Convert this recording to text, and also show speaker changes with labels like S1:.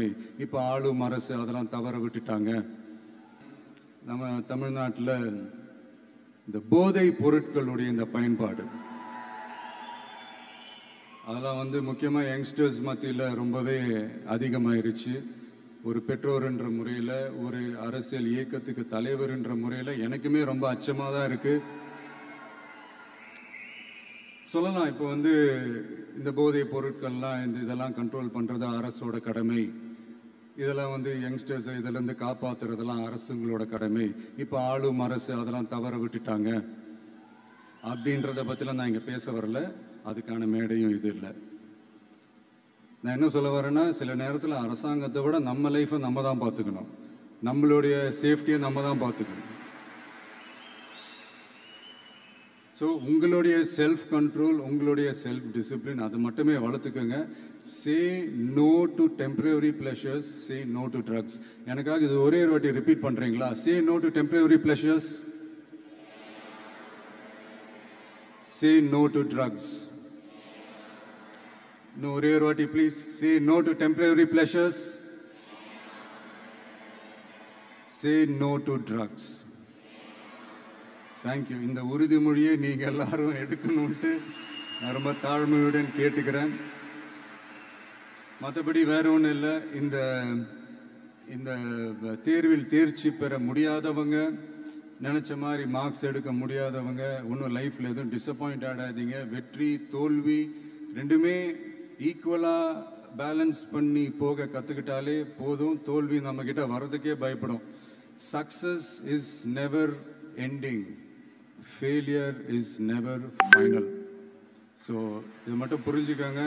S1: போதை. இப்போ ஆளும் அரசு அதெல்லாம் தவற விட்டுட்டாங்க. நம்ம தமிழ்நாட்டில் இந்த போதை பொருட்களுடைய இந்த பயன்பாடு அதெல்லாம் முக்கியமாக யங்ஸ்டர்ஸ் மத்தியில் ரொம்பவே அதிகமாயிருச்சு. ஒரு பெற்றோர் என்ற முறையில், ஒரு அரசியல் இயக்கத்துக்கு தலைவர் என்ற முறையில் எனக்குமே ரொம்ப அச்சமாக தான் இருக்குது. சொல்லலாம் இப்போ இந்த போதை பொருட்கள்லாம் இதெல்லாம் கண்ட்ரோல் பண்ணுறது அரசோட கடமை. இதெல்லாம் யங்ஸ்டர்ஸை இதிலேருந்து காப்பாற்றுறதெல்லாம் அரசுங்களோட கடமை. இப்போ ஆளும் அரசு அதெல்லாம் தவற விட்டுட்டாங்க அப்படின்றத பற்றிலாம் நான் இங்கே பேச வரல. அதுக்கான மேடையும் இது இல்லை. நான் என்ன சொல்ல வரேன்னா, சில நேரத்தில் அரசாங்கத்தை விட நம்ம லைஃப்பை நம்ம தான் பார்த்துக்கணும். நம்மளுடைய சேஃப்டியை நம்ம தான் பார்த்துக்கணும். ஸோ உங்களுடைய செல்ஃப் கண்ட்ரோல், உங்களுடைய செல்ஃப் டிசிப்ளின் அது மட்டுமே வளர்த்துக்கோங்க. Say no to temporary pleasures, say no to drugs. எனக்காக இது ஒரே ஒரு வாட்டி ரிப்பீட் பண்ணுறீங்களா? Say no to temporary pleasures, say no to drugs. No, ஒரே ஒரு வாட்டி please. Say no to temporary pleasures. Say no to drugs. Thank you. இந்த உறுதிமொழியை நீங்கள் எல்லாரும் எடுக்கணும்ட்டு நான் ரொம்ப தாழ்மையுடன் கேட்டுக்கிறேன். மற்றபடி வேற ஒன்றும் இல்லை. இந்த தேர்வில் தேர்ச்சி பெற முடியாதவங்க, நினச்ச மாதிரி மார்க்ஸ் எடுக்க முடியாதவங்க ஒன்றும் லைஃப்பில் எதுவும் டிசப்பாயிண்ட் ஆகாதீங்க. வெற்றி தோல்வி ரெண்டுமே ஈக்குவலாக பேலன்ஸ் பண்ணி போக கற்றுக்கிட்டாலே போதும். தோல்வி நம்மக்கிட்ட வர்றதுக்கே பயப்படும். Success is never ending, failure is never final. So இது மட்டும் புரிஞ்சுக்கோங்க.